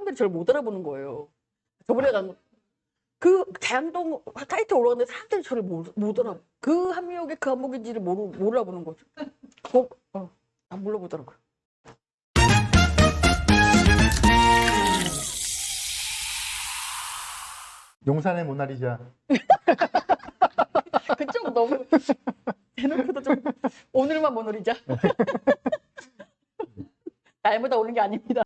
사람들이 저를 못 알아보는 거예요. 저번에 그 대양동 사이트 올라갔는데 사람들이 저를 못 알아. 그 함유역이 그 항목인지를 못 알아보는 거죠. 안 물어보더라고요. 용산의 모나리자. 그쪽 너무 대놓고도 좀 오늘만 못 노리자. 날마다 오는 게 아닙니다.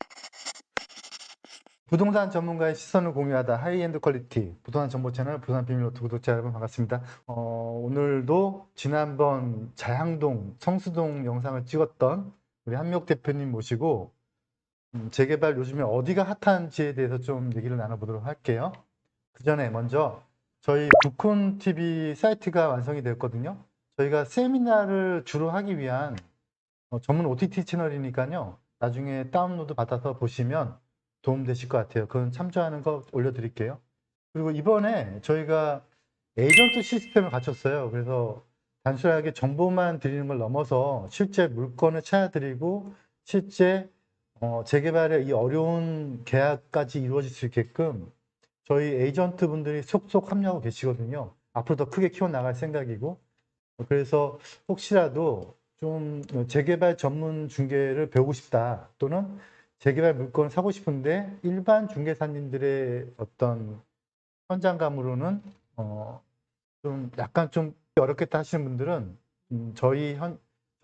부동산 전문가의 시선을 공유하다 하이엔드 퀄리티 부동산 정보 채널 부동산 비밀노트 구독자 여러분 반갑습니다. 오늘도 지난번 자양동 성수동 영상을 찍었던 우리 한미옥 대표님 모시고 재개발 요즘에 어디가 핫한지에 대해서 좀 얘기를 나눠보도록 할게요. 그 전에 먼저 저희 부콘TV 사이트가 완성이 됐거든요. 저희가 세미나를 주로 하기 위한 전문 OTT 채널이니까요. 나중에 다운로드 받아서 보시면 도움 되실 것 같아요. 그건 참조하는 거 올려드릴게요. 그리고 이번에 저희가 에이전트 시스템을 갖췄어요. 그래서 단순하게 정보만 드리는 걸 넘어서 실제 물건을 찾아드리고 실제 재개발의 이 어려운 계약까지 이루어질 수 있게끔 저희 에이전트 분들이 속속 합류하고 계시거든요. 앞으로 더 크게 키워나갈 생각이고, 그래서 혹시라도 좀 재개발 전문 중개를 배우고 싶다 또는 재개발 물건을 사고 싶은데 일반 중개사님들의 어떤 현장감으로는 좀 약간 좀 어렵겠다 하시는 분들은 저희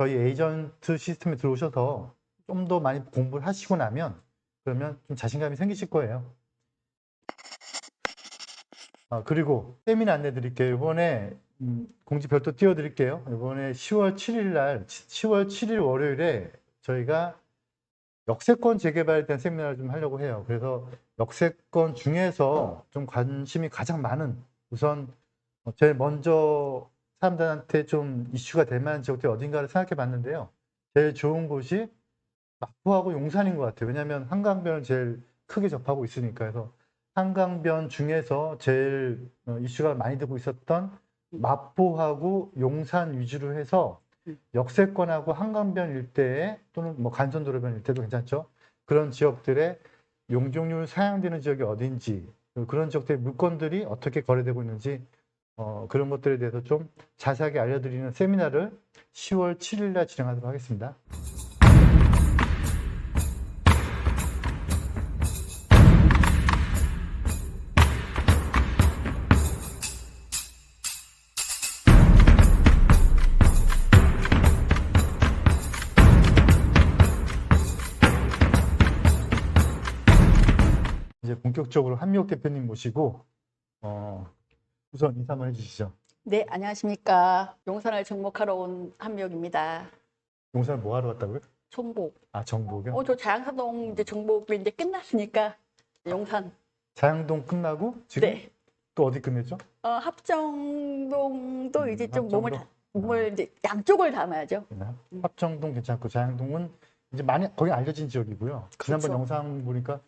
에이전트 시스템에 들어오셔서 좀 더 많이 공부를 하시고 나면 그러면 좀 자신감이 생기실 거예요. 그리고 세미나 안내 드릴게요. 이번에 공지 별도 띄워드릴게요. 이번에 10월 7일 월요일에 저희가 역세권 재개발에 대한 세미나를 좀 하려고 해요. 그래서 역세권 중에서 좀 관심이 가장 많은, 우선 제일 먼저 사람들한테 좀 이슈가 될 만한 지역들이 어딘가를 생각해 봤는데요. 제일 좋은 곳이 마포하고 용산인 것 같아요. 왜냐하면 한강변을 제일 크게 접하고 있으니까. 그래서 한강변 중에서 제일 이슈가 많이 되고 있었던 마포하고 용산 위주로 해서 역세권하고 한강변 일대에 또는 뭐 간선도로변 일대도 괜찮죠. 그런 지역들의 용적률 사용되는 지역이 어딘지, 그런 지역들의 물건들이 어떻게 거래되고 있는지 그런 것들에 대해서 좀 자세하게 알려드리는 세미나를 10월 7일 날 진행하도록 하겠습니다. 이제 본격적으로 한미옥 대표님 모시고 우선 인사 한번 해주시죠. 네, 안녕하십니까. 용산을 정복하러 온 한미옥입니다. 용산을 뭐 하러 왔다고요? 정복. 정복이요? 저 자양사동 이제 정복이 이제 끝났으니까 용산. 자양동 끝나고 지금 네. 또 어디 끝냈죠? 합정동도 이제 좀 합정동? 몸을 이제 양쪽을 담아야죠. 합정동 괜찮고 자양동은 이제 많이 거기 알려진 지역이고요. 지난번 그렇죠. 영상 보니까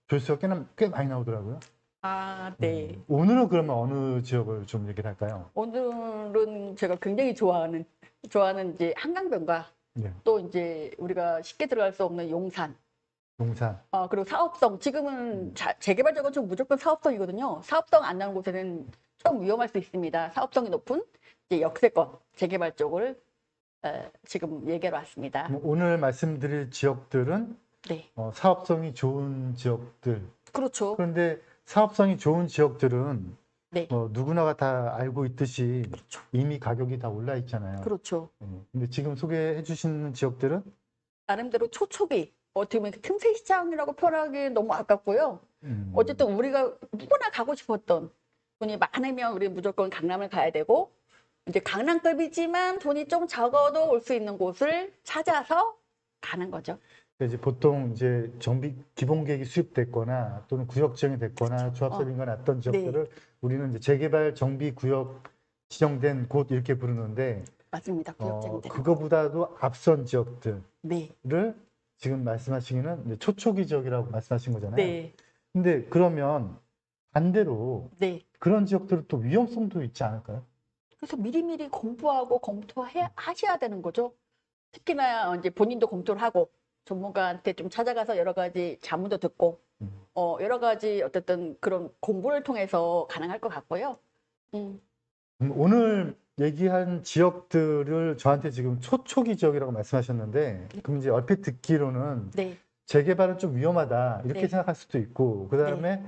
조회수가 꽤 많이 나오더라고요. 네. 오늘은 그러면 어느 지역을 좀 얘기를 할까요? 오늘은 제가 굉장히 좋아하는 이제 한강변과 네. 또 이제 우리가 쉽게 들어갈 수 없는 용산. 용산. 그리고 사업성. 지금은 재개발적은 좀 무조건 사업성이거든요. 사업성 안 나오는 곳에는 좀 위험할 수 있습니다. 사업성이 높은 이제 역세권 재개발 쪽을 지금 얘기하러 왔습니다. 오늘 말씀드릴 지역들은 네. 사업성이 좋은 지역들. 그렇죠. 그런데 사업성이 좋은 지역들은 네. 누구나가 다 알고 있듯이 그렇죠. 이미 가격이 다 올라 있잖아요. 그렇죠. 근데 지금 소개해 주시는 지역들은 나름대로 초초기, 어떻게 보면 틈새 시장이라고 표현하기 너무 아깝고요. 어쨌든 우리가 누구나 가고 싶었던, 돈이 많으면 우리 무조건 강남을 가야 되고, 이제 강남급이지만 돈이 좀 적어도 올 수 있는 곳을 찾아서 가는 거죠. 이제 보통 이제 정비 기본 계획이 수립됐거나 또는 구역 지정이 됐거나 조합설인가 났던 지역들을 네. 우리는 이제 재개발 정비 구역 지정된 곳 이렇게 부르는데 맞습니다. 구역장이 되는 그거보다도 앞선 지역들을 네. 지금 말씀하시기는 이제 초초기 지역이라고 말씀하신 거잖아요. 네. 근데 그러면 반대로 네. 그런 지역들은 또 위험성도 있지 않을까요? 그래서 미리미리 공부하고 검토하셔야 되는 거죠. 특히나 이제 본인도 검토를 하고 전문가한테 좀 찾아가서 여러 가지 자문도 듣고 여러 가지 어쨌든 그런 공부를 통해서 가능할 것 같고요. 음, 오늘 얘기한 지역들을 저한테 지금 초초기 지역이라고 말씀하셨는데, 그럼 이제 얼핏 듣기로는 네, 재개발은 좀 위험하다 이렇게 네, 생각할 수도 있고, 네, 그다음에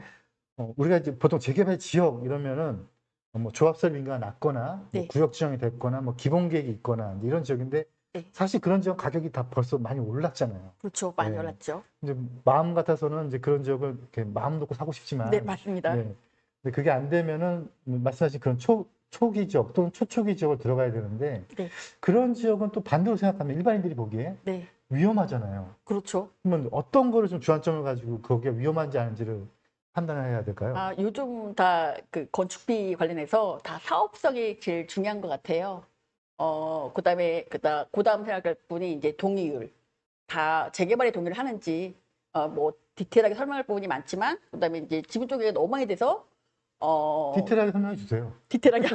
우리가 이제 보통 재개발 지역 이러면은 뭐 조합설 민가가 낮거나 뭐 네, 구역 지정이 됐거나 뭐 기본 계획이 있거나 이제 이런 지역인데, 네. 사실 그런 지역 가격이 다 벌써 많이 올랐잖아요. 그렇죠. 많이 네. 올랐죠. 이제 마음 같아서는 이제 그런 지역을 이렇게 마음 놓고 사고 네, 싶지만, 맞습니다. 네. 근데 그게 안 되면은 말씀하신 그런 초기 지역 또는 초초기 지역을 들어가야 되는데, 네, 그런 지역은 또 반대로 생각하면 일반인들이 보기에 네, 위험하잖아요. 그렇죠. 그러면 어떤 거를 좀 주안점을 가지고 거기가 위험한지 아닌지를 판단을 해야 될까요? 요즘 다 그 건축비 관련해서 다 사업성이 제일 중요한 것 같아요. 그다음 생각할 분이 이제 동의율. 다 재개발에 동의를 하는지, 뭐, 디테일하게 설명할 부분이 많지만, 그다음에 이제 지분 쪽에 너무 많이 돼서, 어, 디테일하게 설명해 주세요. 디테일하게.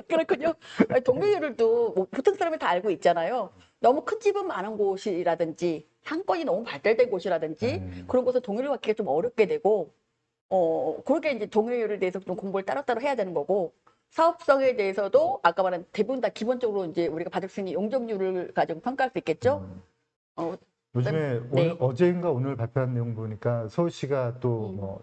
그렇군요. 아니, 동의율도 뭐 보통 사람이 다 알고 있잖아요. 너무 큰 집은 많은 곳이라든지, 상권이 너무 발달된 곳이라든지, 네. 그런 곳은 동의를 받기가 좀 어렵게 되고, 그렇게 이제 동의율에 대해서 좀 공부를 따로따로 해야 되는 거고, 사업성에 대해서도 아까 말한 대부분 다 기본적으로 이제 우리가 받을 수 있는 용적률을 가지고 평가할 수 있겠죠. 음. 어, 요즘에 오늘 네. 어제인가 오늘 발표한 내용 보니까 서울시가 또 음, 뭐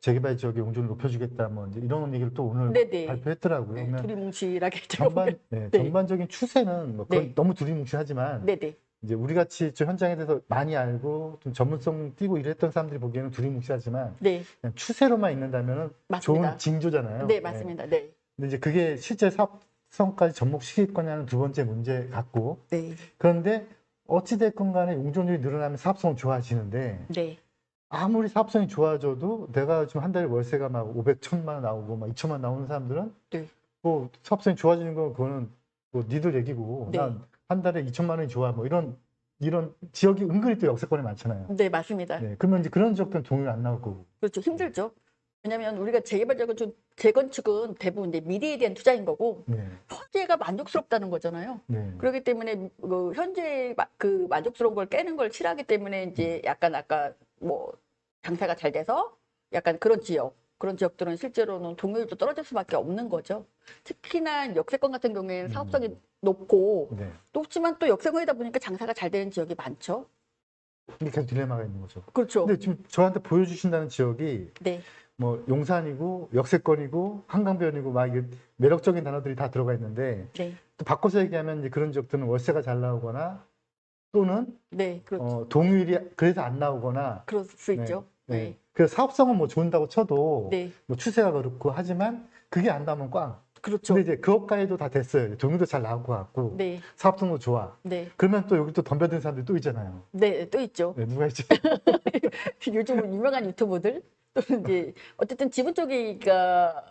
재개발 지역의 용적률 높여주겠다 뭐 이제 이런 얘기를 또 오늘 네네. 발표했더라고요. 네, 그러면 두리뭉실하게 제가 보기엔. 네, 전반적인 추세는 뭐 그건 네, 너무 두리뭉실하지만, 네네. 이제 우리 같이 좀 현장에 대해서 많이 알고 좀 전문성 띄고 이랬던 사람들이 보기에는 두리뭉실하지만, 네, 그냥 추세로만 있는다면은 좋은 맞습니다. 징조잖아요. 네, 예. 맞습니다. 네, 근데 이제 그게 실제 사업성까지 접목시킬 거냐는 두 번째 문제 같고, 네, 그런데 어찌됐건 간에 용적률이 늘어나면 사업성은 좋아지는데, 네, 아무리 사업성이 좋아져도 내가 지금 한 달에 월세가 막 500, 1000만 원 나오고 막 2천만 원 나오는 사람들은 네, 뭐 사업성이 좋아지는 건 그거는 뭐 니들 얘기고, 네, 난 한 달에 2천만 원이 좋아 뭐 이런 지역이 은근히 또 역세권이 많잖아요. 네, 맞습니다. 네, 그러면 이제 그런 지역들은 동의가 안 나올 거고. 그렇죠. 힘들죠. 왜냐하면 우리가 재개발적은 좀 재건축은 대부분 이제 미래에 대한 투자인 거고 네, 현재가 만족스럽다는 거잖아요. 네, 그렇기 때문에 그 현재 그 만족스러운 걸 깨는 걸 싫어하기 때문에 이제 약간 아까 뭐 장사가 잘 돼서 약간 그런 지역들은 실제로는 동요율도 떨어질 수밖에 없는 거죠. 특히나 역세권 같은 경우에는 사업성이 높고 네. 높지만 또 역세권이다 보니까 장사가 잘 되는 지역이 많죠. 이게 계속 딜레마가 있는 거죠. 그렇죠. 근데 지금 저한테 보여주신다는 지역이 네, 뭐 용산이고 역세권이고 한강변이고 막 이게 매력적인 단어들이 다 들어가 있는데, 네, 또 바꿔서 얘기하면 이제 그런 지역들은 월세가 잘 나오거나 또는 네, 동률이 그래서 안 나오거나, 그럴 수 네, 있죠. 네. 네, 그래서 사업성은 뭐 좋은다고 쳐도 네, 뭐 추세가 그렇고 하지만 그게 안 나오면 꽝. 근데 그렇죠. 이제 그것까지도 다 됐어요. 동률도 잘 나올 것 같고 네, 사업성도 좋아. 네, 그러면 또 여기 또 덤벼드는 사람들이 또 있잖아요. 네, 또 있죠. 네, 누가 있죠? 요즘 유명한 유튜버들 또는 이제 어쨌든 지분 쪽이가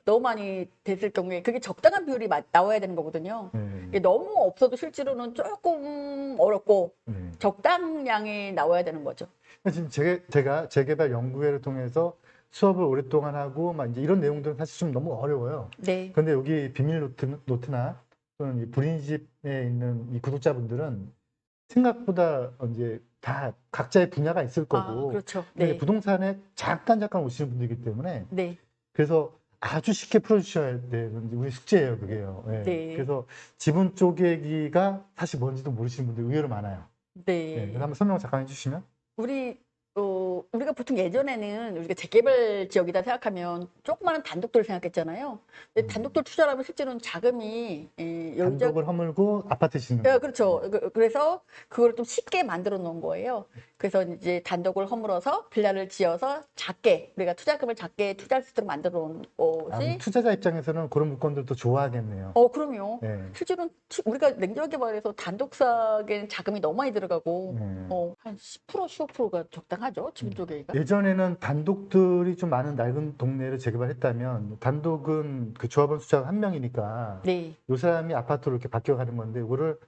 너무 많이 됐을 경우에 그게 적당한 비율이 나와야 되는 거거든요. 네, 이게 너무 없어도 실제로는 조금 어렵고 네. 적당량이 나와야 되는 거죠. 지금 제가 재개발 연구회를 통해서 수업을 오랫동안 하고 막 이제 이런 내용들은 사실 좀 너무 어려워요. 네, 그런데 여기 비밀 노트나 또는 이 불인집에 있는 이 구독자분들은 생각보다 이제 다 각자의 분야가 있을 거고, 그렇죠. 근데 이제 네, 부동산에 잠깐 오시는 분들이기 때문에, 네, 그래서 아주 쉽게 풀어주셔야 되는 우리 숙제예요, 그게요. 예. 네, 그래서 지분 쪼개기가 사실 뭔지도 모르시는 분들이 의외로 많아요. 예. 그래서 네. 한번 설명 잠깐 해주시면. 우리가 보통 예전에는 우리가 재개발 지역이다 생각하면 조그마한 단독들을 생각했잖아요. 근데 단독들 투자를 하면 실제로는 자금이 여기저기 단독을 허물고 아파트 짓는 거. 그렇죠. 그래서 그걸 좀 쉽게 만들어 놓은 거예요. 그래서 이제 단독을 허물어서 빌라를 지어서 작게 우리가 투자금을 작게 투자할 수 있도록 만들어 놓은 그럼 것이 투자자 입장에서는 그런 물건들도 좋아하겠네요. 그럼요. 예. 실제로는 우리가 냉정하게 말해서 단독 사기에는 자금이 너무 많이 들어가고 예. 한 10% 15%가 적당하죠. 지분 쪼개기가. 예전에는 단독들이 좀 많은 낡은 동네를 재개발했다면, 단독은 그 조합원 숫자가 한 명이니까 네. 요 사람이 아파트로 이렇게 바뀌어가는 건데, 이거를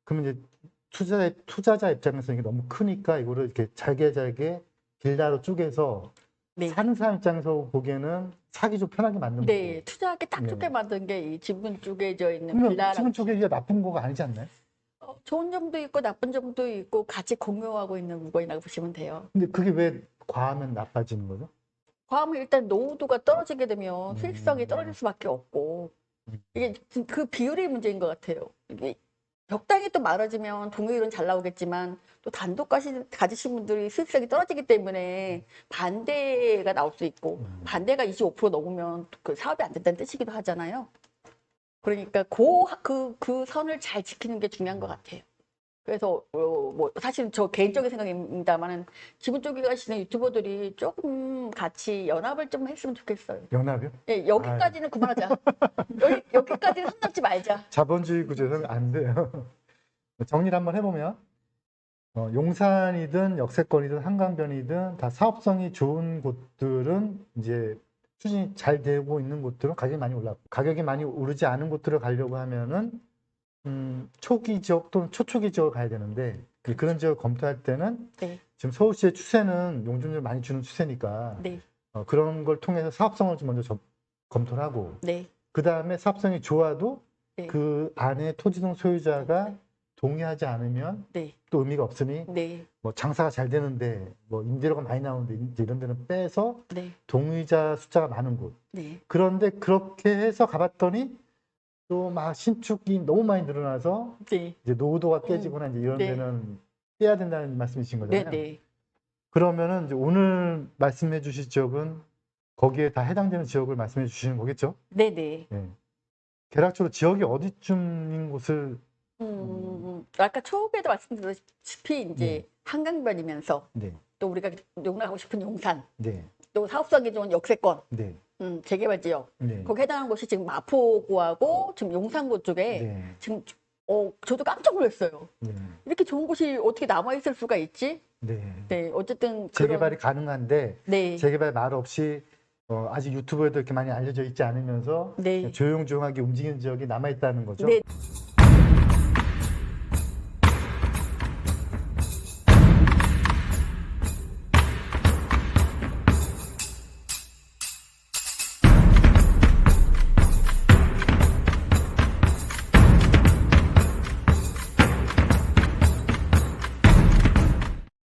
그러면 이제 투자자 입장에서 이게 너무 크니까 이거를 이렇게 잘게 빌라로 쪼개서 네. 사는 사람 입장에서 보기에는 사기 좀 편하게 만든 네, 거고. 투자하기 딱 예. 좋게 만든 게 이 지분 쪼개져 있는 그러면 빌라라고. 지분 쪼개기가 나쁜 거가 아니지 않나요? 좋은 점도 있고 나쁜 점도 있고 같이 공유하고 있는 물건이라고 보시면 돼요. 근데 그게 왜 과하면 나빠지는 거죠? 과하면 일단 노후도가 떨어지게 되면 수익성이 음. 떨어질 수밖에 없고 음. 이게 그 비율의 문제인 것 같아요. 이게 적당히 또 많아지면 동요율은 잘 나오겠지만 또 단독 가지신 분들이 수익성이 떨어지기 때문에 반대가 나올 수 있고 반대가 25% 넘으면 그 사업이 안 된다는 뜻이기도 하잖아요. 그러니까 그 선을 잘 지키는 게 중요한 것 같아요. 그래서 뭐 사실 저 개인적인 생각입니다만은 기분 쪽에 가시는 유튜버들이 조금 같이 연합을 좀 했으면 좋겠어요. 연합이요? 예, 여기까지는 그만하자. 여기까지는 손 넘지 말자. 자본주의 구조는 안 돼요. 정리를 한번 해보면 용산이든 역세권이든 한강변이든 다 사업성이 좋은 곳들은 이제 추진이 잘 되고 있는 곳들은 가격이 많이 올랐고 가격이 많이 오르지 않은 곳들을 가려고 하면은 초기 지역 또는 초초기 지역을 가야 되는데 그런 지역을 검토할 때는 네, 지금 서울시의 추세는 용적률을 많이 주는 추세니까 네, 그런 걸 통해서 사업성을 좀 먼저 검토를 하고 네, 그 다음에 사업성이 좋아도 네. 그 안에 토지동 소유자가 동의하지 않으면 네, 또 의미가 없으니 네, 뭐 장사가 잘 되는데 뭐 임대료가 많이 나오는데 이제 이런 데는 빼서 네, 동의자 숫자가 많은 곳. 네, 그런데 그렇게 해서 가봤더니 또 막 신축이 너무 많이 늘어나서 네, 이제 노후도가 깨지거나 이제 이런 네. 데는 빼야 된다는 말씀이신 네, 거잖아요. 네, 그러면은 이제 오늘 말씀해 주실 지역은 거기에 다 해당되는 지역을 말씀해 주시는 거겠죠? 네, 네. 예. 개락적으로 지역이 어디쯤인 곳을 아까 초기에도 말씀드렸다시피 이제 네. 한강변이면서 네, 또 우리가 용납하고 싶은 용산, 네, 또 사업성이 좋은 역세권, 네, 재개발 지역, 네, 거기 해당하는 곳이 지금 마포구하고 지금 용산구 쪽에 네, 지금 저도 깜짝 놀랐어요. 네, 이렇게 좋은 곳이 어떻게 남아 있을 수가 있지? 네. 네, 어쨌든 재개발이 가능한데 네, 재개발 말 없이 아직 유튜브에도 이렇게 많이 알려져 있지 않으면서 네, 조용조용하게 움직이는 지역이 남아 있다는 거죠. 네.